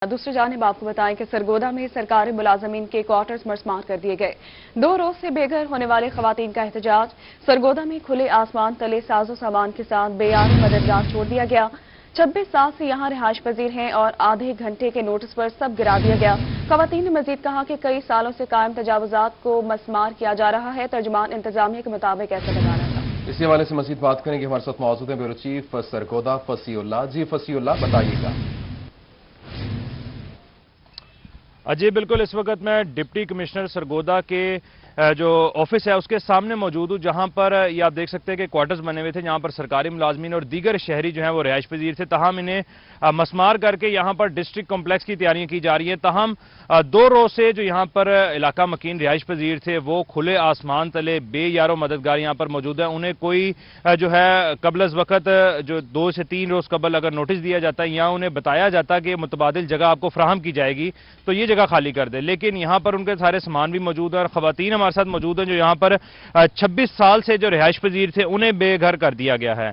दूसरी जानिब आपको बताएं कि सरगोदा में सरकारी मुलाजमीन के क्वार्टर्स मरस्मार कर दिए गए। 2 रोज से बेघर होने वाले खवातीन का एहतजाज। सरगोदा में खुले आसमान तले साजो सामान के साथ बेयार मददगार छोड़ दिया गया। 26 साल से यहाँ रिहाइश पजीर हैं और आधे घंटे के नोटिस पर सब गिरा दिया गया। खवातीन ने मजीद कहा कि कई सालों से कायम तजावुजात को मसमार किया जा रहा है। तर्जुमान इंतजामिया के मुताबिक ऐसा बता रहा था। इसी हवाले से मजीद बात करेंगे। हमारे साथ मौजूद हैं ब्यूरो चीफ सरगोदा फसीउल्लाह। जी फसीउल्लाह, बताइएगा। जी बिल्कुल, इस वक्त मैं डिप्टी कमिश्नर सरगोदा के जो ऑफिस है उसके सामने मौजूद हूँ, जहां पर ये आप देख सकते हैं कि क्वार्टर्स बने हुए थे, जहां पर सरकारी मुलाजमीन और दीगर शहरी जो हैं वो रिहाइश पजीर थे। तहम इन्हें मसमार करके यहां पर डिस्ट्रिक्ट कॉम्प्लेक्स की तैयारियां की जा रही हैं। तहम 2 रोज से जो यहां पर इलाका मकीन रिहाइश पजीर थे वो खुले आसमान तले बेयारो मददगार यहां पर मौजूद है। उन्हें कोई जो है कबल वक्त जो 2 से 3 रोज कबल अगर नोटिस दिया जाता है या उन्हें बताया जाता कि मुतबादिल जगह आपको फराहम की जाएगी तो ये जगह खाली कर दे, लेकिन यहां पर उनके सारे सामान भी मौजूद है और खवातीन हमारे साथ मौजूद हैं जो यहां पर 26 साल से जो रिहाइश पजीर थे उन्हें बेघर कर दिया गया है।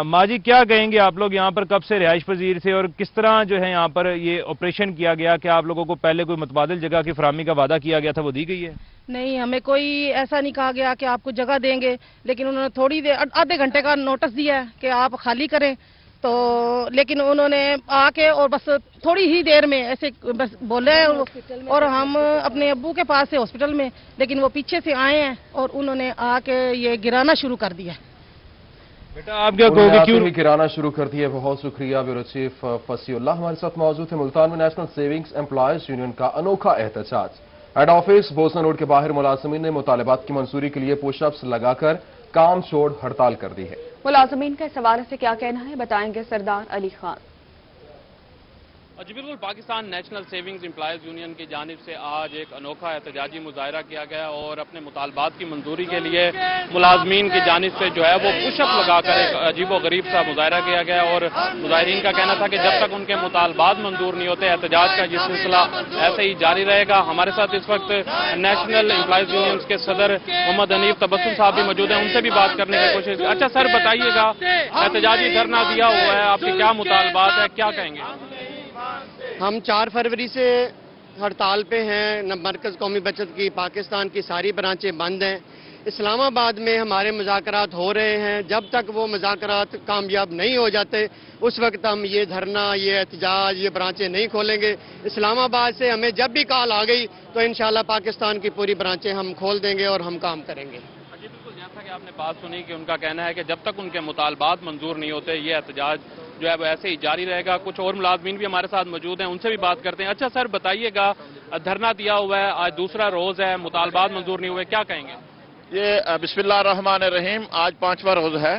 माजी, क्या कहेंगे आप लोग, यहाँ पर कब से रिहाइश पजीर थे और किस तरह जो है यहाँ पर ये ऑपरेशन किया गया? क्या आप लोगों को पहले कोई मुतबादिल जगह की फराहमी का वादा किया गया था, वो दी गई है? नहीं, हमें कोई ऐसा नहीं कहा गया कि आपको जगह देंगे, लेकिन उन्होंने थोड़ी देर आधे घंटे का नोटिस दिया है कि आप खाली करें। तो लेकिन उन्होंने आके और बस थोड़ी ही देर में ऐसे बस बोले और हम अपने अब्बू के पास से हॉस्पिटल में, लेकिन वो पीछे से आए हैं और उन्होंने आके ये गिराना शुरू कर दिया। बेटा आप क्या कहोगे, क्यों गिराना शुरू कर दिया? बहुत शुक्रिया। ब्यूरो चीफ फसीउल्लाह हमारे साथ मौजूद है। मुल्तान में नेशनल सेविंग्स एम्प्लॉयज यूनियन का अनोखा एहतजाज। हेड ऑफिस बोसना रोड के बाहर मुलाजमीन ने मुतालबात की मंजूरी के लिए पुशअप्स लगाकर काम छोड़ हड़ताल कर दी है। मुलाजमीन का इस हवाले से क्या कहना है, बताएंगे सरदार अली खान। जी बिल्कुल, Pakistan national savings employees union की जानिब से आज एक अनोखा एहतजाजी मुजाहरा किया गया और अपने मुतालबात की मंजूरी के लिए मुलाजमीन की जानिब से जो है वो पुशअप लगाकर एक अजीब व गरीब सा मुजाहरा किया गया और मुजाहिरीन का कहना था कि जब तक उनके मुतालबात मंजूर नहीं होते एहतजाज का ये सिलसिला ऐसे ही जारी रहेगा। हमारे साथ इस वक्त नेशनल एम्प्लॉयज यूनियन के सदर मोहम्मद हनीफ तबस्सुम साहब भी मौजूद हैं, उनसे भी बात करने की कोशिश। अच्छा सर, बताइएगा, एहतजाजी धरना दिया हुआ है, आपके क्या मुतालबात है, क्या कहेंगे? हम 4 फरवरी से हड़ताल पे हैं। मरकज कौमी बचत की पाकिस्तान की सारी ब्रांचें बंद हैं। इस्लामाबाद में हमारे मुज़ाकरात हो रहे हैं। जब तक वो मुज़ाकरात कामयाब नहीं हो जाते उस वक्त हम ये धरना, ये एहतजाज, ये ब्रांचें नहीं खोलेंगे। इस्लामाबाद से हमें जब भी कॉल आ गई तो इंशाल्लाह पाकिस्तान की पूरी ब्रांचें हम खोल देंगे और हम काम करेंगे। जी बिल्कुल, जैसा कि आपने बात सुनी कि उनका कहना है कि जब तक उनके मुतालबात मंजूर नहीं होते ये एहतजाज जो है वो ऐसे ही जारी रहेगा। कुछ और मुलाजमीन भी हमारे साथ मौजूद हैं, उनसे भी बात करते हैं। अच्छा सर, बताइएगा, धरना दिया हुआ है, आज दूसरा रोज है, मुतालबात मंजूर नहीं हुए, क्या कहेंगे? ये बिस्मिल्लाहिर्रहमानिर्रहीम आज 5वां रोज है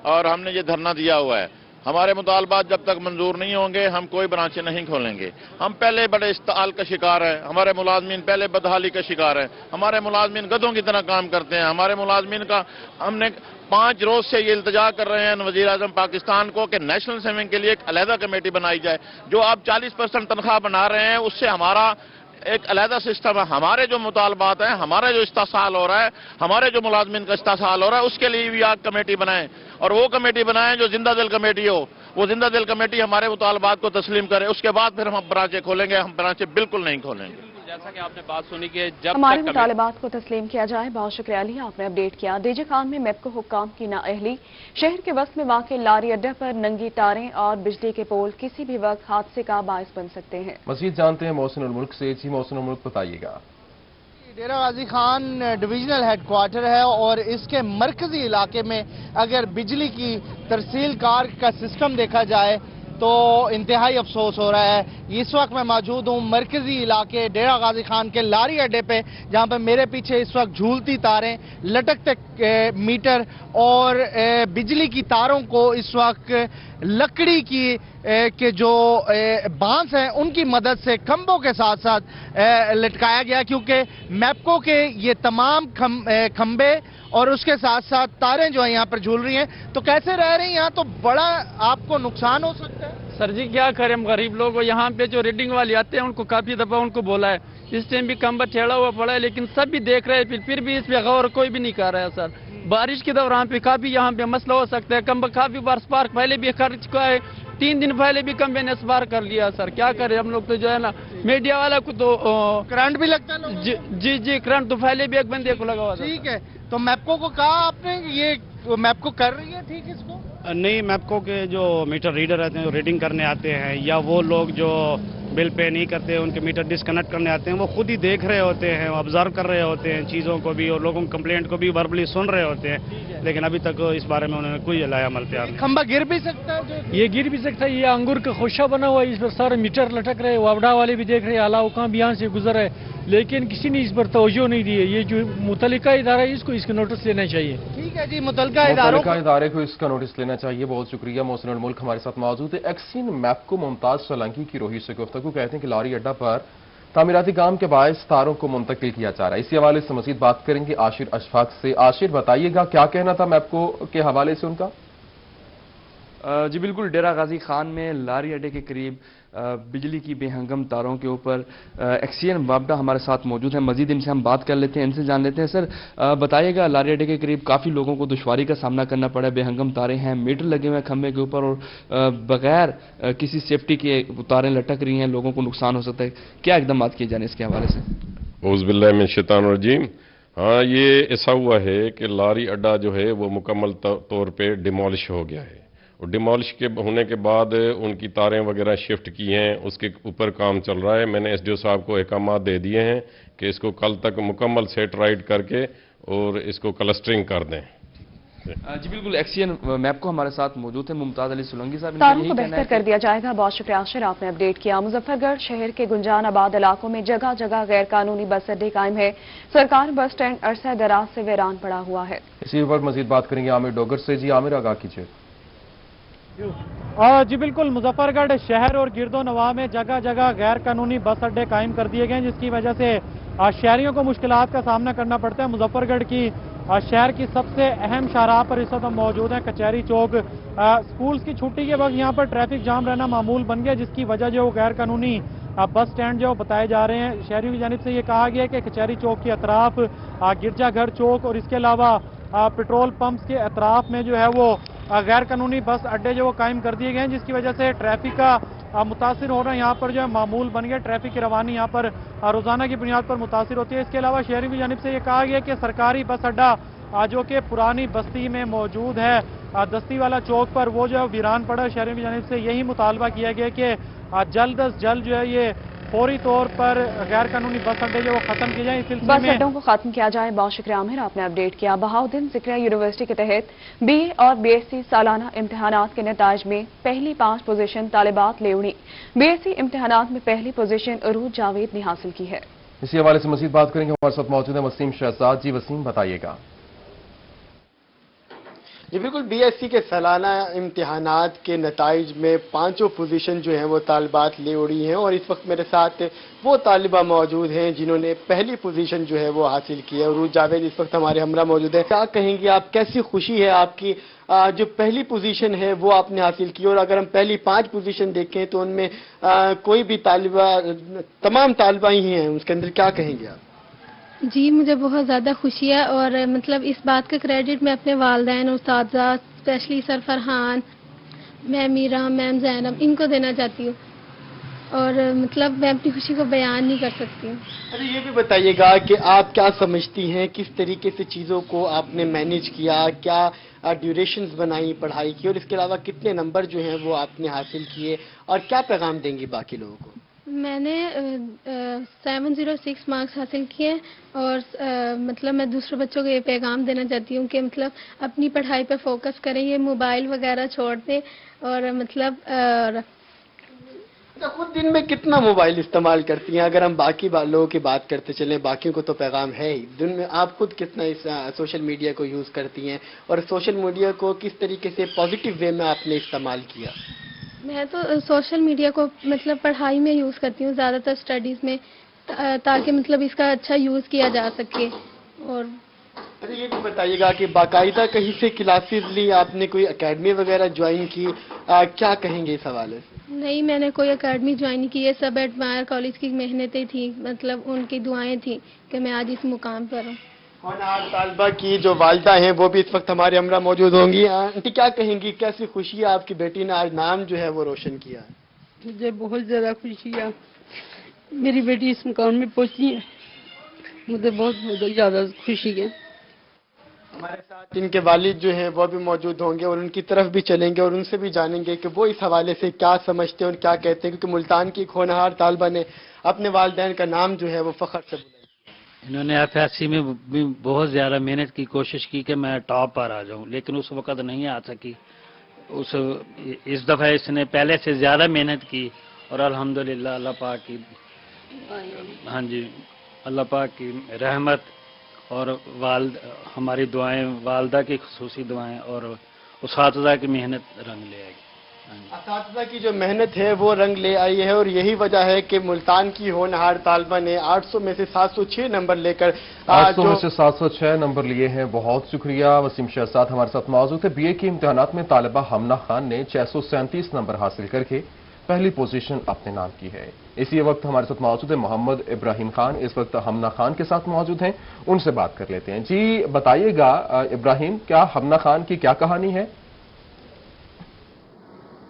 और हमने ये धरना दिया हुआ है। हमारे मुतालबात जब तक मंजूर नहीं होंगे हम कोई ब्रांचें नहीं खोलेंगे। हम पहले बड़े इस्ताल का शिकार हैं, हमारे मुलाजमीन पहले बदहाली का शिकार हैं, हमारे मुलाजमीन गधों की तरह काम करते हैं। हमारे मुलाजमीन का हमने 5 रोज से ये इल्तजा कर रहे हैं वज़ीर आज़म पाकिस्तान को कि नेशनल सेविंग के लिए एक अलहदा कमेटी बनाई जाए। जो आप 40% तनख्वाह बना रहे हैं उससे हमारा एक अलहदा सिस्टम है। हमारे जो मुतालबात हैं, हमारे जो इस्तेसाल हो रहा है, हमारे जो मुलाजमीन का इस्तेसाल हो रहा है उसके लिए भी आप कमेटी बनाएं और वो कमेटी बनाएं जो जिंदा दिल कमेटी हो। वो जिंदा दिल कमेटी हमारे मुतालबात को तस्लीम करे, उसके बाद फिर हम ब्रांचें खोलेंगे। हम ब्रांचें बिल्कुल नहीं खोलेंगे। जैसा कि आपने बात सुनी कि जब हमारे मुतालबात को तस्लीम किया जाए। बहुत शुक्रिया अली, आपने अपडेट किया। डीजे खान में मेपको हुक्काम की नाअहली। शहर के वस्त में वाक़ लारी अड्डा पर नंगी तारें और बिजली के पोल किसी भी वक्त हादसे का बायस बन सकते हैं। मजीद जानते हैं मोहसिन उल मुल्क से। जी मोहसिन उल मुल्क, बताइएगा। डेरा गाजी खान डिवीजनल हेडक्वार्टर है और इसके मरकजी इलाके में अगर बिजली की तरसील कार का सिस्टम देखा जाए तो इंतहाई अफसोस हो रहा है। इस वक्त मैं मौजूद हूँ मरकजी इलाके डेरा गाजी खान के लारी अड्डे पे, जहाँ पे मेरे पीछे इस वक्त झूलती तारें, लटकते मीटर और बिजली की तारों को इस वक्त लकड़ी की के जो बांस हैं उनकी मदद से खंभों के साथ साथ लटकाया गया, क्योंकि मैपको के ये तमाम खंभे और उसके साथ साथ तारें जो है यहाँ पर झूल रही हैं। तो कैसे रह रही हैं यहाँ? तो बड़ा आपको नुकसान हो सकता है। सर जी क्या करें, हम गरीब लोग। यहाँ पे जो रीडिंग वाले आते हैं उनको काफी दफा उनको बोला है, इस टाइम भी खंभा टेढ़ा हुआ पड़ा है, लेकिन सब भी देख रहे हैं, फिर भी इस पे गौर कोई भी नहीं कर रहा है। सर बारिश के दौरान पे काफी यहाँ पे मसला हो सकता है। कम काफी बार स्पार्क पहले भी कर चुका है, 3 दिन पहले भी कंपनी ने स्पार्क कर लिया। सर क्या करें हम लोग, तो जो है ना मीडिया वाला को तो करंट भी लगता है लोगों को? जी करंट तो पहले भी एक बंदे को लगा हुआ था। ठीक है, तो मैपको को कहा आपने ये मैपको कर रही है ठीक इसको? नहीं, मैपको के जो मीटर रीडर रहते हैं, जो रीडिंग करने आते हैं, या वो लोग जो बिल पे नहीं करते, उनके मीटर डिस्कनेक्ट करने आते हैं, वो खुद ही देख रहे होते हैं, ऑब्जर्व कर रहे होते हैं चीज़ों को भी, और लोगों की कंप्लेंट को भी वर्बली सुन रहे होते हैं, लेकिन अभी तक इस बारे में उन्होंने कोई लाया अमल तैयार। खंबा गिर भी सकता है? ये गिर भी सकता है। ये अंगूर का खोशा बना हुआ है, इस पर सारे मीटर लटक रहे हैं, वावड़ा वाले भी देख रहे हैं, आला हुकाम भी यहाँ से गुजर है, लेकिन किसी ने इस पर तवज्जो नहीं दी है। ये जो मुतल्लिका इदारा है इसको इसका नोटिस लेना चाहिए। ठीक है जी, मुतल्लिका इदारे को इसका नोटिस लेना चाहिए। बहुत शुक्रिया। मोहसिन उल मुल्क हमारे साथ मौजूद है। एक्सियन मैपको मुमताज सोलंकी की रोही से गुफ्तगू। कहते हैं कि लारी अड्डा पर तामीराती काम के बायस तारों को मुंतकिल किया जा रहा है। इसी हवाले से मजीद बात करेंगे आशिर अशफाक से। आशिर, बताइएगा क्या कहना था मैपको के हवाले से उनका? जी बिल्कुल, डेरा गाजी खान में लारी अड्डे के करीब बिजली की बेहंगम तारों के ऊपर एक्सियन वापडा हमारे साथ मौजूद है। मजीद इनसे हम बात कर लेते हैं, इनसे जान लेते हैं। सर बताइएगा, लारी अड्डे के करीब काफ़ी लोगों को दुश्वारी का सामना करना पड़ा है, बेहंगम तारें हैं, मीटर लगे हुए हैं खंभे के ऊपर, और बगैर किसी सेफ्टी के तारें लटक रही हैं, लोगों को नुकसान हो सकता है। क्या इकदाम किए जाने इसके हवाले से? औज़ुबिल्लाहि मिनश शैतानिर रजीम। हाँ, ये ऐसा हुआ है कि लारी अड्डा जो है वो मुकम्मल तौर पे डिमोलिश हो गया है, और डिमोलिश के होने के बाद उनकी तारें वगैरह शिफ्ट की हैं, उसके ऊपर काम चल रहा है। मैंने एसडीओ साहब को अहकामात दे दिए हैं कि इसको कल तक मुकम्मल सेट राइट करके और इसको क्लस्टरिंग कर दें। जी बिल्कुल, एक्सियन मैप को हमारे साथ मौजूद है मुमताज अली सोलंकी साहब। तारों को बेहतर कर दिया जाएगा। बहुत शुक्रिया आशिर, आपने अपडेट किया। मुजफ्फरगढ़ शहर के गुंजान आबाद इलाकों में जगह जगह गैर कानूनी बस अड्डे कायम है। सरकार बस स्टैंड अरसा दराज से वीरान पड़ा हुआ है। इसी पर मजीद बात करेंगे आमिर डोगर से। जी आमिर, आगाह कीजिए। जी बिल्कुल, मुजफ्फरगढ़ शहर और गिरदो नवाह में जगह जगह गैर कानूनी बस अड्डे कायम कर दिए गए हैं, जिसकी वजह से शहरियों को मुश्किलात का सामना करना पड़ता है। मुजफ्फरगढ़ की शहर की सबसे अहम शाहराह पर इस वक्त हम मौजूद हैं, कचहरी चौक। स्कूल्स की छुट्टी के वक्त यहाँ पर ट्रैफिक जाम रहना मामूल बन गया, जिसकी वजह जो गैर कानूनी बस स्टैंड जो बताए जा रहे हैं। शहरियों की जानिब से ये कहा गया है कि कचहरी चौक के अतराफ, गिरजाघर चौक और इसके अलावा पेट्रोल पंप्स के अतराफ में जो है वो गैर कानूनी बस अड्डे जो वो कायम कर दिए गए हैं, जिसकी वजह से ट्रैफिक का मुतासिर होना यहाँ पर जो है मामूल बन गया। ट्रैफिक की रवानी यहाँ पर रोजाना की बुनियाद पर मुतासिर होती है। इसके अलावा शहरियों की जानिब से ये कहा गया कि सरकारी बस अड्डा जो कि पुरानी बस्ती में मौजूद है, दस्ती वाला चौक पर, वो जो है वीरान पड़ा। शहरियों की जानिब से यही मुतालबा किया गया कि जल्द अज जल्द जो है ये फौरी तौर पर गैर कानूनी बस अड्डे जो वो खत्म किए जाए। इस सिलसिले में बस अड्डों को खत्म किया जाए। बहुत शुक्रिया आमिर, आपने अपडेट किया। बहाउद्दीन ज़िक्रिया यूनिवर्सिटी के तहत बीए और बीएससी सालाना इम्तिहानात के नताइज में पहली 5 पोजीशन तालिबात लेवड़ी। बीएससी इम्तिहानात में पहली पोजीशन अरूज जावेद ने हासिल की है। इसी हवाले से मजीद बात करेंगे। हमारे साथ मौजूद है वसीम शहजाद। जी वसीम, बताइएगा। जी बिल्कुल, बीएससी के सालाना इम्तिहानात के नताइज में 5 पोजीशन जो हैं वो तालिबात ले उड़ी हैं, और इस वक्त मेरे साथ वो तालिबा मौजूद हैं जिन्होंने पहली पोजीशन जो है वो हासिल की है। अरूज जावेद इस वक्त हमारे हमरा मौजूद है। क्या कहेंगे आप, कैसी खुशी है आपकी जो पहली पोजीशन है वो आपने हासिल की, और अगर हम पहली 5 पोजीशन देखें तो उनमें कोई भी तालिबा, तमाम तालिबा ही हैं, उसके अंदर क्या कहेंगे आप? जी मुझे बहुत ज़्यादा खुशी है, और मतलब इस बात का क्रेडिट मैं अपने वालिदैन, उस्तादा, specially sir Farhan, ma'am Meera, ma'am Zainab, इनको देना चाहती हूँ, और मतलब मैं अपनी खुशी को बयान नहीं कर सकती हूँ। अरे ये भी बताइएगा कि आप क्या समझती हैं, किस तरीके से चीज़ों को आपने मैनेज किया, क्या ड्यूरेशंस बनाई पढ़ाई की, और इसके अलावा कितने नंबर जो हैं वो आपने हासिल किए, और क्या पैगाम देंगी बाकी लोगों को? मैंने 706 मार्क्स हासिल किए, और मतलब मैं दूसरे बच्चों को ये पैगाम देना चाहती हूँ कि मतलब अपनी पढ़ाई पे फोकस करें, ये मोबाइल वगैरह छोड़ दें, और मतलब खुद दिन में कितना मोबाइल इस्तेमाल करती हैं? अगर हम बाकी लोगों की बात करते चलें, बाकियों को तो पैगाम है ही, दिन में आप खुद कितना इस सोशल मीडिया को यूज़ करती हैं, और सोशल मीडिया को किस तरीके से पॉजिटिव वे में आपने इस्तेमाल किया? मैं तो सोशल मीडिया को मतलब पढ़ाई में यूज़ करती हूँ, ज़्यादातर स्टडीज़ में, ताकि मतलब इसका अच्छा यूज़ किया जा सके। और अरे ये भी बताइएगा कि बाकायदा कहीं से क्लासेस ली आपने, कोई एकेडमी वगैरह ज्वाइन की, क्या कहेंगे इस हवाले से? नहीं, मैंने कोई एकेडमी ज्वाइन नहीं की, ये सब एडमायर कॉलेज की मेहनतें थी, मतलब उनकी दुआएं थी कि मैं आज इस मुकाम पर हूँ। होनहार तालिबा की जो वालिदा हैं वो भी इस वक्त हमारे हमरा मौजूद होंगी। आंटी क्या कहेंगी, कैसी खुशी है आपकी बेटी ने आज नाम जो है वो रोशन किया? मुझे बहुत ज़्यादा खुशी है, मेरी बेटी इस मुकाम में पहुंची है, मुझे बहुत ज़्यादा खुशी है। हमारे साथ इनके वालिद जो हैं वो भी मौजूद होंगे और उनकी तरफ भी चलेंगे और उनसे भी जानेंगे कि वो इस हवाले से क्या समझते हैं और क्या कहते हैं, क्योंकि मुल्तान की एक होनहार तालिबा ने अपने वालिदैन का नाम जो है वो फख्र से बुलाया। इन्होंने एफएससी में भी बहुत ज़्यादा मेहनत की, कोशिश की कि मैं टॉप पर आ जाऊं, लेकिन उस वक्त नहीं आ सकी। इस दफ़ा इसने पहले से ज़्यादा मेहनत की और अल्हम्दुलिल्लाह अल्लाह पाक की, हाँ जी, अल्लाह पाक की रहमत और हमारी दुआएं, वालदा की खुसूसी दुआएं और उस्तादा की मेहनत रंग ले आएगी। असातिज़ा की जो मेहनत है वो रंग ले आई है और यही वजह है कि मुल्तान की होनहार तालिबा ने 800 में से 706 नंबर लेकर 800 में से 706 नंबर लिए हैं। बहुत शुक्रिया। वसीम शहजाद हमारे साथ मौजूद है। बीए के इम्तिहानात में तालिबा हमना खान ने 637 नंबर हासिल करके पहली पोजीशन अपने नाम की है। इसी वक्त हमारे साथ मौजूद है मोहम्मद इब्राहिम खान, इस वक्त हमना खान के साथ मौजूद हैं, उनसे बात कर लेते हैं। जी बताइएगा इब्राहिम, क्या हमना खान की क्या कहानी है?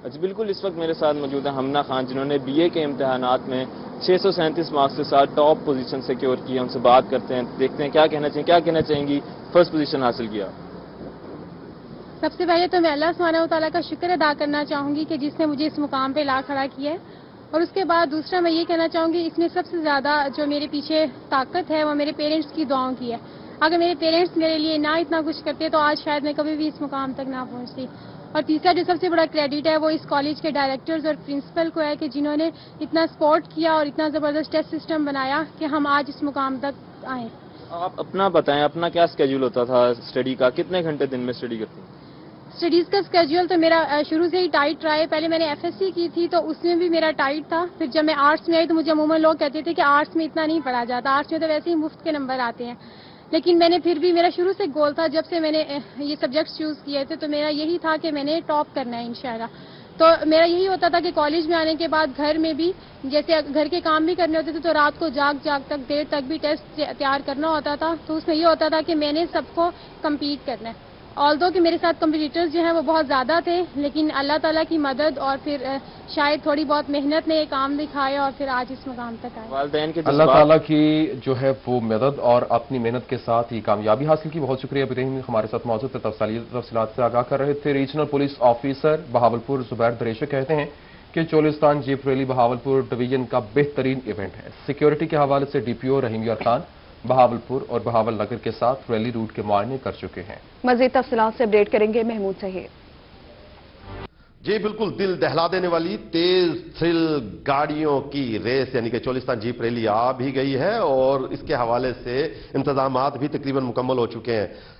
जी बिल्कुल, इस वक्त मेरे साथ मौजूद है हमना खान, जिन्होंने बीए के इम्तिहानात में 637 मार्क्स के साथ टॉप पोजीशन सिक्योर की है। उनसे बात करते हैं, देखते हैं क्या कहना चाहेंगी, फर्स्ट पोजीशन हासिल किया। सबसे पहले तो मैं अल्लाह सुब्हानहू तआला का शुक्र अदा करना चाहूँगी कि जिसने मुझे इस मुकाम पे ला खड़ा किया है। और उसके बाद दूसरा मैं ये कहना चाहूँगी, इसमें सबसे ज़्यादा जो मेरे पीछे ताकत है वो मेरे पेरेंट्स की दुआओं की है। अगर मेरे पेरेंट्स मेरे लिए ना इतना कुछ करते तो आज शायद मैं कभी भी इस मुकाम तक ना पहुँचती। और तीसरा जो सबसे बड़ा क्रेडिट है वो इस कॉलेज के डायरेक्टर्स और प्रिंसिपल को है कि जिन्होंने इतना सपोर्ट किया और इतना ज़बरदस्त टेस्ट सिस्टम बनाया कि हम आज इस मुकाम तक आए। आप अपना बताएं, अपना क्या स्केड्यूल होता था स्टडी का, कितने घंटे दिन में स्टडी करती हैं? स्टडीज़ का स्केड्यूल तो मेरा शुरू से ही टाइट रहा है। पहले मैंने एफएससी की थी तो उसमें भी मेरा टाइट था। फिर जब मैं आर्ट्स में आई तो मुझे अमूमन लोग कहते थे कि आर्ट्स में इतना नहीं पढ़ा जाता, आर्ट्स में तो वैसे ही मुफ्त के नंबर आते हैं। लेकिन मैंने फिर भी, मेरा शुरू से गोल था, जब से मैंने ये सब्जेक्ट्स चूज़ किए थे तो मेरा यही था कि मैंने टॉप करना है इंशाल्लाह। तो मेरा यही होता था कि कॉलेज में आने के बाद घर में भी जैसे घर के काम भी करने होते थे तो रात को जाग तक देर तक भी टेस्ट तैयार करना होता था। तो उसमें ये होता था कि मैंने सबको कम्पीट करना है। ऑल्दो कि मेरे साथ कम्पिटिटर्स जो हैं वो बहुत ज़्यादा थे, लेकिन अल्लाह ताला की मदद और फिर शायद थोड़ी बहुत मेहनत ने ये काम दिखाया और फिर आज इस मुकाम तक आए। अल्लाह ताला की जो है वो मदद और अपनी मेहनत के साथ ही कामयाबी हासिल की। बहुत शुक्रिया इब्राहिम, हमारे साथ मौजूद थे, तफसीलात से आगाह कर रहे थे। Regional police officer Bahawalpur Zubair दरेशे कहते हैं कि Cholistan jeep rally Bahawalpur division का बेहतरीन इवेंट है। सिक्योरिटी के हवाले से डीपीओ रहीम यार खान बहावलपुर और बहावल नगर के साथ रैली रूट के मुआयने कर चुके हैं। मजीद तफसीलात से अपडेट करेंगे महमूद सहीद। जी बिल्कुल, दिल दहला देने वाली तेज थ्रिल गाड़ियों की रेस यानी कि चोलिस्तान जीप रैली आ भी गई है और इसके हवाले से इंतजामात भी तकरीबन मुकम्मल हो चुके हैं।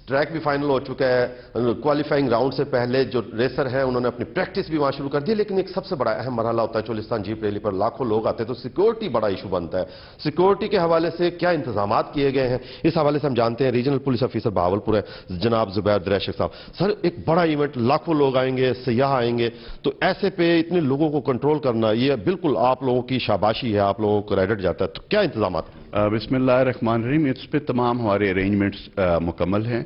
ट्रैक भी फाइनल हो चुका है। क्वालिफाइंग राउंड से पहले जो रेसर हैं उन्होंने अपनी प्रैक्टिस भी वहां शुरू कर दी। लेकिन एक सबसे बड़ा अहम मरहला होता है चोलिस्तान जीप रैली पर लाखों लोग आते हैं तो सिक्योरिटी बड़ा इशू बनता है। सिक्योरिटी के हवाले से क्या इंतजामात किए गए हैं, इस हवाले से हम जानते हैं। रीजनल पुलिस ऑफिसर बहावलपुर है जनाब जुबैर दरेशे साहब। सर, एक बड़ा इवेंट, लाखों लोग आएंगे, सयाह आएंगे, तो ऐसे पे इतने लोगों को कंट्रोल करना ये बिल्कुल आप लोगों की शाबाशी है, आप लोगों को क्रेडिट जाता है। तो क्या इंतजामात? बिस्मिल्लाहिर्रहमानिर्रहीम, इस पे तमाम हमारे अरेंजमेंट्स मुकम्मल हैं।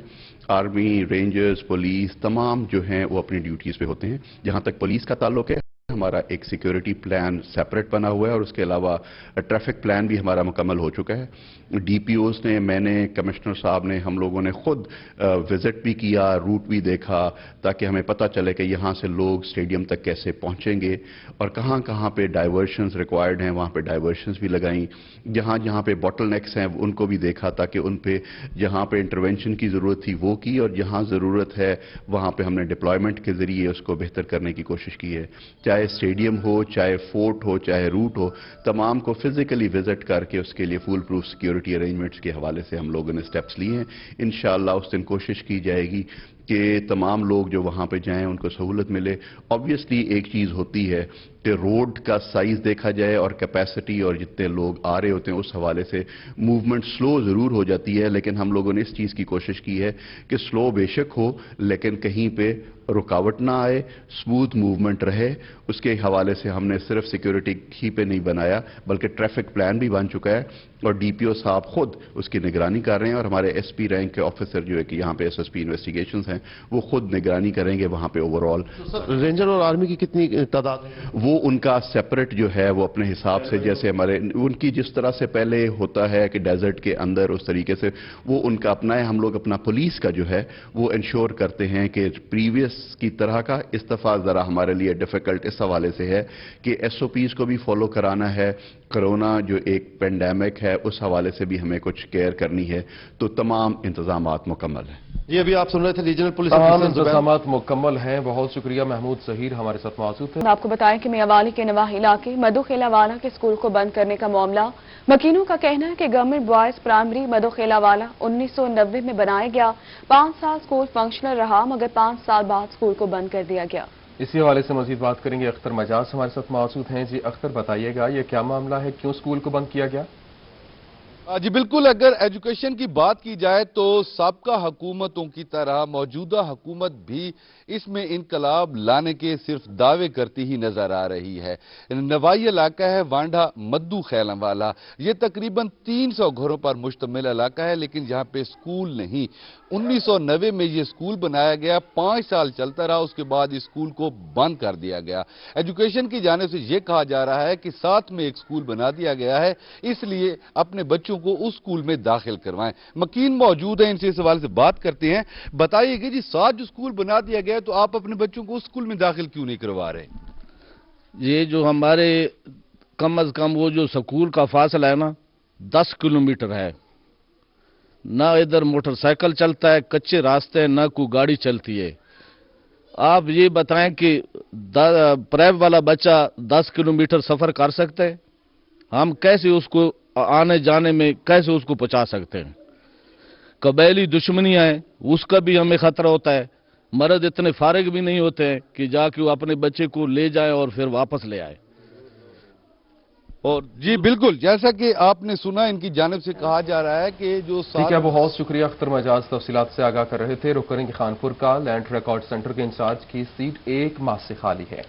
आर्मी, रेंजर्स, पुलिस तमाम जो हैं वो अपनी ड्यूटीज़ पे होते हैं। जहाँ तक पुलिस का ताल्लुक है, हमारा एक सिक्योरिटी प्लान सेपरेट बना हुआ है और उसके अलावा ट्रैफिक प्लान भी हमारा मुकम्मल हो चुका है। डीपीओस ने, मैंने, कमिश्नर साहब ने, हम लोगों ने खुद विज़िट भी किया, रूट भी देखा, ताकि हमें पता चले कि यहाँ से लोग स्टेडियम तक कैसे पहुँचेंगे और कहाँ कहाँ पे डाइवर्शंस रिक्वायर्ड हैं, वहाँ पे डाइवर्शंस भी लगाई। जहाँ जहाँ पे बॉटलनेक्स हैं उनको भी देखा, ताकि उन पे जहाँ पे इंटरवेंशन की ज़रूरत थी वो की, और जहाँ ज़रूरत है वहाँ पे हमने डिप्लॉयमेंट के ज़रिए उसको बेहतर करने की कोशिश की है। चाहे स्टेडियम हो, चाहे फोर्ट हो, चाहे रूट हो, तमाम को फिजिकली विजिट करके उसके लिए फुल प्रूफ सिक्योरिटी अरेंजमेंट्स के हवाले से हम लोगों ने स्टेप्स लिए हैं। इंशाअल्लाह उस दिन कोशिश की जाएगी کہ تمام لوگ جو وہاں پہ جائیں ان کو سہولت ملے. آبویسلی ایک چیز ہوتی ہے کہ روڈ کا سائز دیکھا جائے اور کیپیسٹی اور جتنے لوگ آ رہے ہوتے ہیں اس حوالے سے موومنٹ سلو ضرور ہو جاتی ہے, لیکن ہم لوگوں نے اس چیز کی کوشش کی ہے کہ سلو بے شک ہو لیکن کہیں پہ رکاوٹ نہ آئے, سموتھ موومنٹ رہے. اس کے حوالے سے ہم نے صرف سیکیورٹی ہی پہ نہیں بنایا بلکہ ٹریفک پلان بھی بن چکا ہے اور ڈی پی او صاحب خود اس کی نگرانی کر رہے ہیں اور ہمارے ایس پی رینک کے آفیسر جو ہے کہ یہاں پہ ایس ایس پی انویسٹیگیشنز ہیں وہ خود نگرانی کریں گے وہاں پہ اوور آل. رینجر اور آرمی کی کتنی تعداد ہے؟ وہ ان کا سیپریٹ جو ہے وہ اپنے حساب سے جیسے ہمارے ان کی جس طرح سے پہلے ہوتا ہے کہ ڈیزرٹ کے اندر اس طریقے سے وہ ان کا اپنا ہے. ہم لوگ اپنا پولیس کا جو ہے وہ انشور کرتے ہیں کہ پریویس کی طرح کا اس دفعہ ذرا ہمارے لیے ڈیفیکلٹ اس حوالے سے ہے کہ ایس او پیز کو بھی فالو کرانا ہے. کرونا جو ایک پینڈیمک ہے اس حوالے سے بھی ہمیں کچھ کیئر کرنی ہے, تو تمام انتظامات مکمل ہیں. جی ابھی آپ سن رہے تھے ریجنل پولیس تمام انتظامات مکمل ہیں. بہت شکریہ. محمود ظہیر ہمارے ساتھ موجود تھے. آپ کو بتائیں کہ میاوالی کے نواح علاقے مدو خیلا والا کے اسکول کو بند کرنے کا معاملہ, مکینوں کا کہنا ہے کہ گورنمنٹ بوائز پرائمری مدو خیلا والا 1990 میں بنایا گیا. 5 سال اسکول فنکشنل رہا مگر 5 سال بعد اسکول کو بند کر دیا گیا. اسی حوالے سے مزید بات کریں گے. اختر مجاز ہمارے ساتھ موجود ہیں. جی اختر بتائیے گا یہ کیا معاملہ ہے, کیوں اسکول کو بند کیا گیا؟ جی بالکل, اگر ایجوکیشن کی بات کی جائے تو سابقہ حکومتوں کی طرح موجودہ حکومت بھی اس میں انقلاب لانے کے صرف دعوے کرتی ہی نظر آ رہی ہے. نوائی علاقہ ہے وانڈا مدو خیلم والا, یہ تقریباً 300 گھروں پر مشتمل علاقہ ہے لیکن یہاں پہ اسکول نہیں. 1990 میں یہ اسکول بنایا گیا, 5 سال چلتا رہا, اس کے بعد اس اسکول کو بند کر دیا گیا. ایجوکیشن کی جانب سے یہ کہا جا رہا ہے کہ ساتھ میں ایک اسکول بنا دیا گیا ہے اس لیے اپنے بچوں کو اس اسکول میں داخل کروائیں. مکین موجود ہیں, ان سے اس حوالے سے بات کرتے ہیں. بتائیے کہ جی ساتھ جو اسکول بنا دیا گیا تو آپ اپنے بچوں کو اس اسکول میں داخل کیوں نہیں کروا رہے؟ یہ جو ہمارے کم از کم وہ جو اسکول کا فاصلہ ہے نا 10 کلومیٹر ہے, نہ ادھر موٹر سائیکل چلتا ہے, کچے راستے ہیں, نہ کوئی گاڑی چلتی ہے. آپ یہ بتائیں کہ پریب والا بچہ 10 کلومیٹر سفر کر سکتے ہیں؟ ہم کیسے اس کو آنے جانے میں کیسے اس کو پہنچا سکتے ہیں؟ قبیلی دشمنیاں ہیں اس کا بھی ہمیں خطرہ ہوتا ہے. مرد اتنے فارغ بھی نہیں ہوتے ہیں کہ جا کے وہ اپنے بچے کو لے جائیں اور پھر واپس لے آئے. اور جی بالکل, جیسا کہ آپ نے سنا ان کی جانب سے کہا جا رہا ہے کہ جو ٹھیک ہے, بہت شکریہ اختر مجاز تفصیلات سے آگاہ کر رہے تھے. رخ کریں گے خانپور کا. لینڈ ریکارڈ سینٹر کے انچارج کی سیٹ 1 ماہ سے خالی ہے.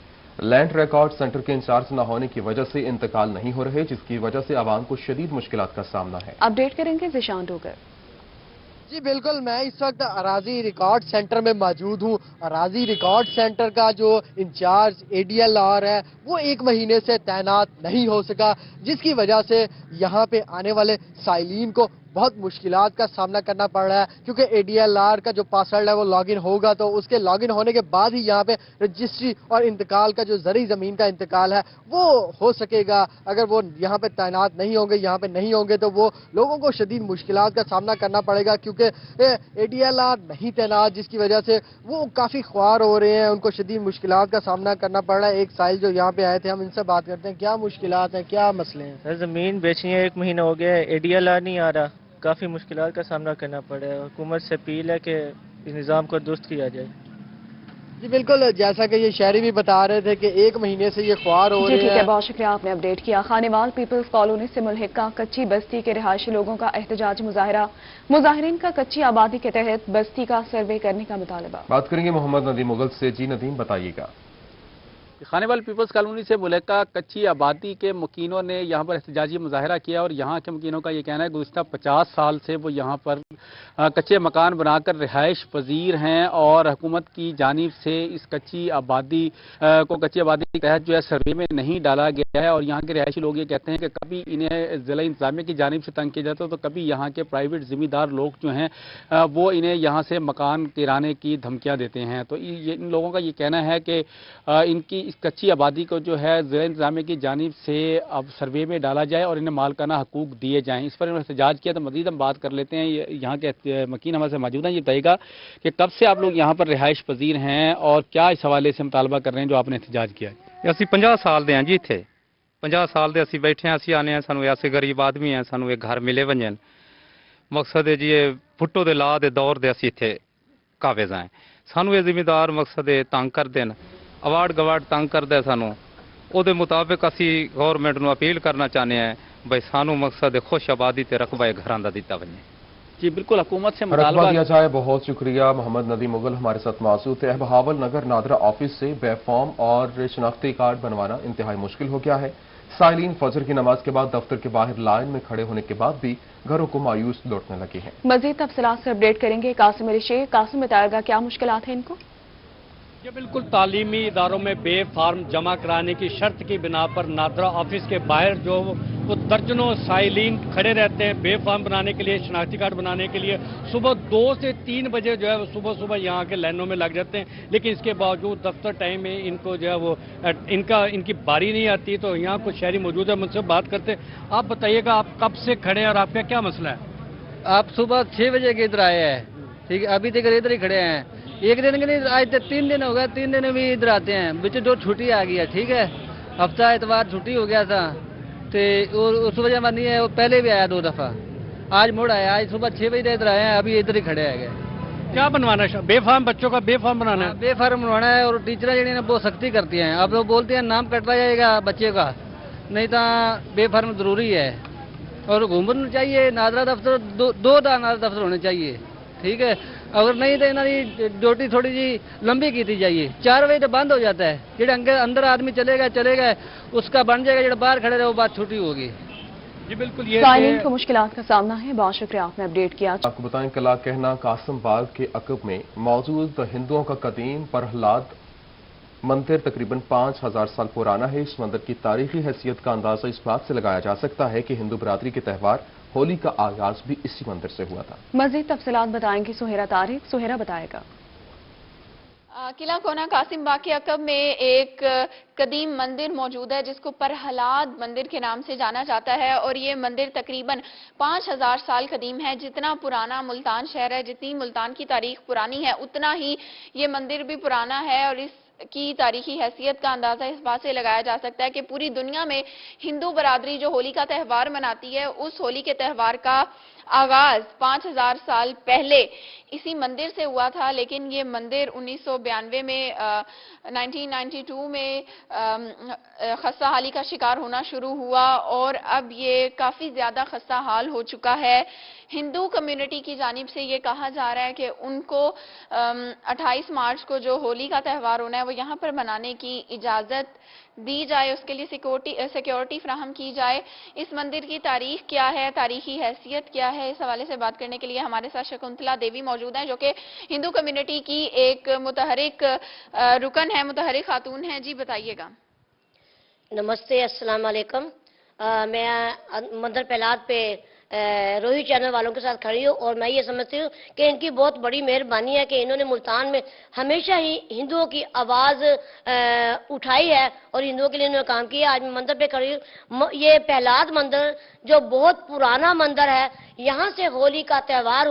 لینڈ ریکارڈ سینٹر کے انچارج نہ ہونے کی وجہ سے انتقال نہیں ہو رہے, جس کی وجہ سے عوام کو شدید مشکلات کا سامنا ہے. اپڈیٹ کریں گے ذیشان ڈوگر. جی بالکل, میں اس وقت اراضی ریکارڈ سینٹر میں موجود ہوں. اراضی ریکارڈ سینٹر کا جو انچارج ADLR ہے وہ 1 مہینے سے تعینات نہیں ہو سکا, جس کی وجہ سے یہاں پہ آنے والے سائلین کو بہت مشکلات کا سامنا کرنا پڑ رہا ہے, کیونکہ ADLR کا جو پاسورڈ ہے وہ لاگ ان ہوگا تو اس کے لاگ ان ہونے کے بعد ہی یہاں پہ رجسٹری اور انتقال کا جو زرعی زمین کا انتقال ہے وہ ہو سکے گا. اگر وہ یہاں پہ تعینات نہیں ہوں گے, یہاں پہ نہیں ہوں گے تو وہ لوگوں کو شدید مشکلات کا سامنا کرنا پڑے گا, کیونکہ ADLR نہیں تعینات, جس کی وجہ سے وہ کافی خوار ہو رہے ہیں, ان کو شدید مشکلات کا سامنا کرنا پڑ رہا ہے. ایک سائل جو یہاں پہ آئے تھے, ہم ان سے بات کرتے ہیں. کیا مشکلات ہیں, کیا مسئلے ہیں؟ سر زمین بیچنی ہے, 1 مہینہ ہو گیا ہے, ADLR نہیں آ رہا, کافی مشکلات کا سامنا کرنا پڑا ہے. حکومت سے اپیل ہے کہ اس نظام کو درست کیا جائے. جی بالکل, جیسا کہ یہ شہری بھی بتا رہے تھے کہ 1 مہینے سے یہ خوار ہو رہے ہیں. ٹھیک ہے, بہت شکریہ, آپ نے اپڈیٹ کیا. خانیوال پیپلز کالونی سے ملحقہ کچی بستی کے رہائشی لوگوں کا احتجاجی مظاہرہ. مظاہرین کا کچی آبادی کے تحت بستی کا سروے کرنے کا مطالبہ. بات کریں گے محمد ندیم مغل سے. جی ندیم بتائیے گا. خانیوال پیپلز کالونی سے ملحقہ کچی آبادی کے مکینوں نے یہاں پر احتجاجی مظاہرہ کیا اور یہاں کے مکینوں کا یہ کہنا ہے گزشتہ 50 سال سے وہ یہاں پر کچے مکان بنا کر رہائش پذیر ہیں اور حکومت کی جانب سے اس کچی آبادی کو کچی آبادی کے تحت جو ہے سروے میں نہیں ڈالا گیا ہے. اور یہاں کے رہائشی لوگ یہ کہتے ہیں کہ کبھی انہیں ضلع انتظامیہ کی جانب سے تنگ کیا جاتا ہے تو کبھی یہاں کے پرائیویٹ ذمہ دار لوگ جو ہیں وہ انہیں یہاں سے مکان گرانے کی دھمکیاں دیتے ہیں. تو ان لوگوں کا یہ کہنا ہے کہ ان کی اس کچی آبادی کو جو ہے ضلع انتظامیہ کی جانب سے اب سروے میں ڈالا جائے اور انہیں مالکانہ حقوق دیے جائیں. اس پر انہوں نے احتجاج کیا. تو مزید ہم بات کر لیتے ہیں, یہاں کے مکین ہمارے سے موجود ہیں. یہ بتائیے گا کہ کب سے آپ لوگ یہاں پر رہائش پذیر ہیں اور کیا اس حوالے سے مطالبہ کر رہے ہیں جو آپ نے احتجاج کیا ہے؟ اسی 50 سال دے ہیں جی, اتنے 50 سال دے اسی بیٹھے ہیں, اسی آنے ہیں, سانو ایسے غریب آدمی ہیں, سانو ایک گھر ملے ونجن. مقصد ہے جی پھٹو دے لا دے دور دے اسی اتنے ਕਾਬਜ਼ ਹੈ। ਸਾਨੂੰ ਇਹ ਜ਼ਿਮੀਂਦਾਰ ਮਕਸਦ ਇਹ ਤੰਗ ਕਰਦੇ ਨੇ, ਅਵਾਰਡ ਗਵਾਰਡ ਤੰਗ ਕਰਦਾ ਸਾਨੂੰ। ਉਹਦੇ ਮੁਤਾਬਿਕ ਅਸੀਂ ਗਵਰਨਮੈਂਟ ਨੂੰ ਅਪੀਲ ਕਰਨਾ ਚਾਹੁੰਦੇ ਹਾਂ भाई सानू मकसद खुश आबादी ते रकबा घरां दा दिता वने। जी बिल्कुल, हुकूमत से रकबा दिया जाए। बहुत शुक्रिया। मोहम्मद नदी मुगल हमारे साथ मौजूद है। बहावल नगर नादरा ऑफिस से बेफॉर्म और शनाख्ती कार्ड बनवाना इंतहाई मुश्किल हो गया है। साइलिन फजर की नमाज के बाद दफ्तर के बाहर लाइन में खड़े होने के बाद भी घरों को मायूस लौटने लगे हैं। मजीद तफसीलात से अपडेट करेंगे कासिम अली शेख। कासिम, बताएगा क्या मुश्किलात हैं इनको? ये बिल्कुल तालीमी इदारों में बे फार्म जमा कराने की शर्त की बिना पर नादरा ऑफिस के बाहर जो वो दर्जनों साइलिन खड़े रहते हैं बे फार्म बनाने के लिए, शनाख्ती कार्ड बनाने के लिए। सुबह 2 से 3 बजे जो है वो सुबह यहाँ के लाइनों में लग जाते हैं, लेकिन इसके बावजूद दफ्तर टाइम में इनको जो है वो इनकी बारी नहीं आती। तो यहाँ कुछ शहरी मौजूद है, मुझसे बात करते। आप बताइएगा, आप कब से खड़े हैं और आपका क्या मसला है? आप सुबह 6 बजे के इधर आए हैं, ठीक है, अभी तक इधर ही खड़े हैं। एक दिन के लिए आज तक 3 दिन हो गए, 3 दिन भी इधर आते हैं। बीच 2 छुट्टी आ गई है, ठीक है, हफ्ता इतवार छुट्टी हो गया था तो उस वजह में नहीं है। वो पहले भी आया 2 दफ़ा, आज मुड़ आया। आज सुबह 6 बजे इधर आए हैं, अभी इधर ही खड़े हैं। क्या बनवाना है? बेफार्म बच्चों का बेफार्म बनाना है? बेफार्म बनवाना है। और टीचर जी ने बहुत सख्ती करती हैं। अब लोग बोलते हैं नाम कटवा जाएगा बच्चे का, नहीं तो बेफार्म जरूरी है। और घूमना चाहिए नादरा दफ्तर, 2 नादरा दफ्तर होने चाहिए, ठीक है। अगर नहीं तो इन्होंने ड्यूटी थोड़ी जी लंबी की जाइए। 4 बजे तो बंद हो जाता है। जो अंदर आदमी चलेगा उसका बन जाएगा, जो बाहर खड़े रहे वो बात छुट्टी होगी। जी बिल्कुल, ये साइलिन को मुश्किलात का सामना है। बहुत शुक्रिया, आपने अपडेट किया। आपको बताएं, कला कहना कासिम बाग के अकब में मौजूद हिंदुओं का कदीम प्रहलाद मंदिर तकरीबन 5000 साल पुराना है। इस मंदिर की तारीखी हैसियत का अंदाजा इस बात से लगाया जा सकता है कि हिंदू बरादरी के त्यौहार होली का आगाज भी इसी मंदिर से हुआ था। मजीद तफसीलात बताएंगी सुहेरा तारिक। सुहेरा, बताएगा। किला कोना कासिम बाग के अकब में एक कदीम मंदिर मौजूद है जिसको प्रहलाद मंदिर के नाम से जाना जाता है। और ये मंदिर तकरीबन 5000 साल कदीम है। जितना पुराना मुल्तान शहर है, जितनी मुल्तान की तारीख पुरानी है, उतना ही ये मंदिर भी पुराना है। और इस की तारीखी हैसियत का अंदाजा इस बात से लगाया जा सकता है कि पूरी दुनिया में हिंदू बरादरी जो होली का त्यौहार मनाती है, उस होली के त्यौहार का आगाज 5000 साल पहले इसी मंदिर से हुआ था। लेकिन ये मंदिर 1992 में 1992 में खस्ता हाली का शिकार होना शुरू हुआ और अब ये काफ़ी ज़्यादा खस्ता हाल हो चुका है। हिंदू कम्युनिटी की जानिब से ये कहा जा रहा है कि उनको 28 मार्च को जो होली का त्यौहार होना है वो यहाँ पर मनाने की इजाज़त दी जाए, उसके लिए सिक्योरिटी फ्राहम की जाए। इस मंदिर की तारीख क्या है, तारीखी हैसियत क्या है, इस हवाले से बात करने के लिए हमारे साथ शकुंतला देवी मौजूद हैं जो कि हिंदू कम्युनिटी की एक मुतहरिक रुकन है, मुतहरिक खातून है। जी बताइएगा। नमस्ते, अस्सलाम वालेकुम। मैं मंदिर प्रहलाद पे रोहित चैनल वालों के साथ खड़ी हूँ और मैं ये समझती हूँ कि इनकी बहुत बड़ी मेहरबानी है कि इन्होंने मुल्तान में हमेशा ही हिंदुओं की आवाज़ उठाई है और हिंदुओं के लिए इन्होंने काम किया। आज मैं मंदिर पे खड़ी हूँ। ये प्रहलाद मंदिर जो बहुत पुराना मंदिर है, यहाँ से होली का त्यौहार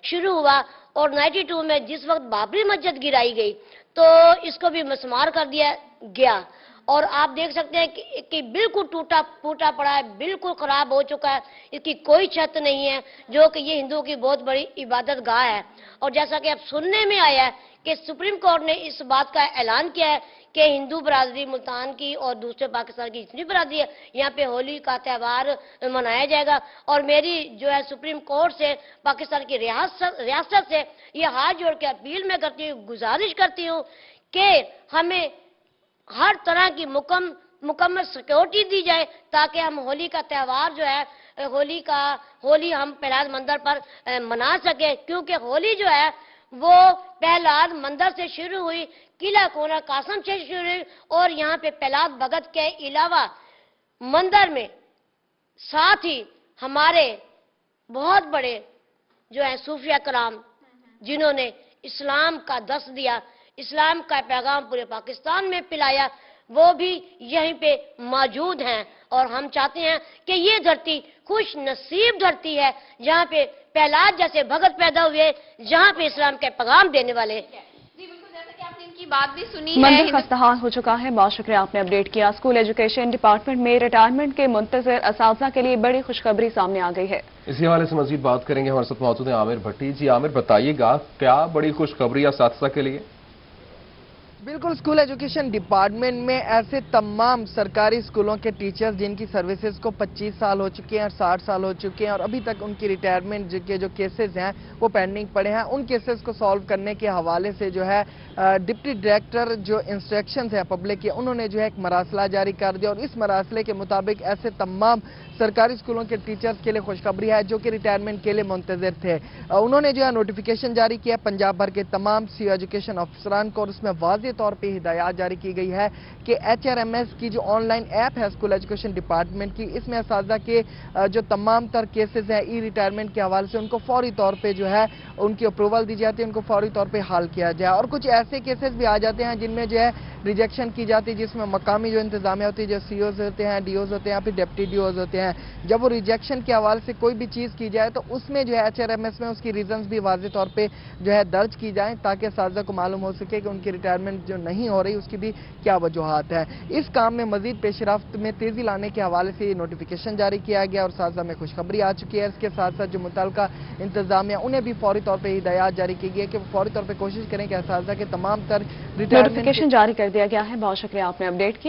शुरू हुआ और 92 में जिस वक्त बाबरी मस्जिद गिराई गई तो इसको भी मस्मार कर दिया गया। और आप देख सकते हैं कि बिल्कुल टूटा फूटा पड़ा है, बिल्कुल खराब हो चुका है, इसकी कोई छत नहीं है, जो कि ये हिंदुओं की बहुत बड़ी इबादत गाह है। और जैसा कि अब सुनने में आया है कि सुप्रीम कोर्ट ने इस बात का ऐलान किया है कि हिंदू बरादरी मुल्तान की और दूसरे पाकिस्तान की जितनी बरादरी है यहाँ पे होली का त्यौहार मनाया जाएगा। और मेरी जो है सुप्रीम कोर्ट से, पाकिस्तान की रियासत से ये हाथ जोड़ के अपील में करती हूँ, गुजारिश करती हूँ कि हमें हर तरह की मुकम्मल सिक्योरिटी दी जाए ताकि हम होली का त्यौहार जो है, होली हम प्रहलाद मंदिर पर मना सके। क्योंकि होली जो है वो प्रहलाद मंदिर से शुरू हुई, किला कोना कासिम से शुरू हुई और यहाँ पे प्रहलाद भगत के अलावा मंदिर में साथ ही हमारे बहुत बड़े जो है सूफिया कराम जिन्होंने इस्लाम का दर्स दिया, इस्लाम का पैगाम पूरे पाकिस्तान में पिलाया, वो भी यहीं पे मौजूद हैं। और हम चाहते हैं कि ये धरती खुश नसीब धरती है जहाँ पे प्रहलाद जैसे भगत पैदा हुए, जहाँ पे इस्लाम के पैगाम देने वाले। जी बिल्कुल, जैसा कि आपने की बात भी सुनी है। मंदिर खस्ताहाल हो चुका है। बहुत शुक्रिया, आपने अपडेट किया। स्कूल एजुकेशन डिपार्टमेंट में रिटायरमेंट के मुंतजर असातिज़ा के लिए बड़ी खुशखबरी सामने आ गई है। इसी हवाले से मजीद बात करेंगे। हमारे साथ मौजूद हैं आमिर भट्टी जी। आमिर, बताइएगा क्या बड़ी खुशखबरी असातिज़ा के लिए? बिल्कुल, स्कूल एजुकेशन डिपार्टमेंट में ऐसे तमाम सरकारी स्कूलों के टीचर्स जिनकी सर्विसेज को 25 साल हो चुके हैं और 60 साल हो चुके हैं और अभी तक उनकी रिटायरमेंट के जो केसेस हैं वो पेंडिंग पड़े हैं, उन केसेस को सॉल्व करने के हवाले से जो है डिप्टी डायरेक्टर जो इंस्ट्रक्शंस हैं पब्लिक के, उन्होंने जो है एक मरासला जारी कर दिया और इस मरासले के मुताबिक ऐसे तमाम सरकारी स्कूलों के टीचर्स के लिए खुशखबरी है जो कि रिटायरमेंट के लिए मुंतजर थे। उन्होंने जो है नोटिफिकेशन जारी किया पंजाब भर के तमाम सीईओ एजुकेशन अफसरान को और उसमें वाज़ेह तौर पे हिदायत जारी की गई है कि HRMS की जो ऑनलाइन ऐप है स्कूल एजुकेशन डिपार्टमेंट की, इसमें असातिज़ा के जो तमाम तर केसेस हैं ई रिटायरमेंट के हवाले से उनको फौरी तौर पर जो है उनकी अप्रूवल दी जाती है, उनको फौरी तौर पर हल किया जाए। और कुछ ऐसे केसेस भी आ जाते हैं जिनमें जो है रिजेक्शन की जाती है, जिसमें मकामी जो इंतजामिया होती है, जो COs होते हैं, DOs होते हैं या फिर डिप्टी DOs होते हैं, जब वो रिजेक्शन के हवाले से कोई भी चीज़ की जाए तो उसमें जो है HRMS में उसकी रीजंस भी वाज़ेह तौर पे जो है दर्ज की जाए ताकि असातिज़ा को मालूम हो सके कि उनकी रिटायरमेंट जो नहीं हो रही उसकी भी क्या वजूहात है। इस काम में मजीद पेशरफ्त में तेज़ी लाने के हवाले से नोटिफिकेशन जारी किया गया और असातिज़ा में खुशखबरी आ चुकी है। इसके साथ साथ जो मुतल्लिका इंतजामिया उन्हें भी फौरी तौर पर हिदायत जारी की गई है कि वो फौरी तौर पर कोशिश करें कि असातिज़ा के तमाम तर नोटिफिकेशन जारी कर दिया गया है। बहुत शुक्रिया, आपने अपडेट किया।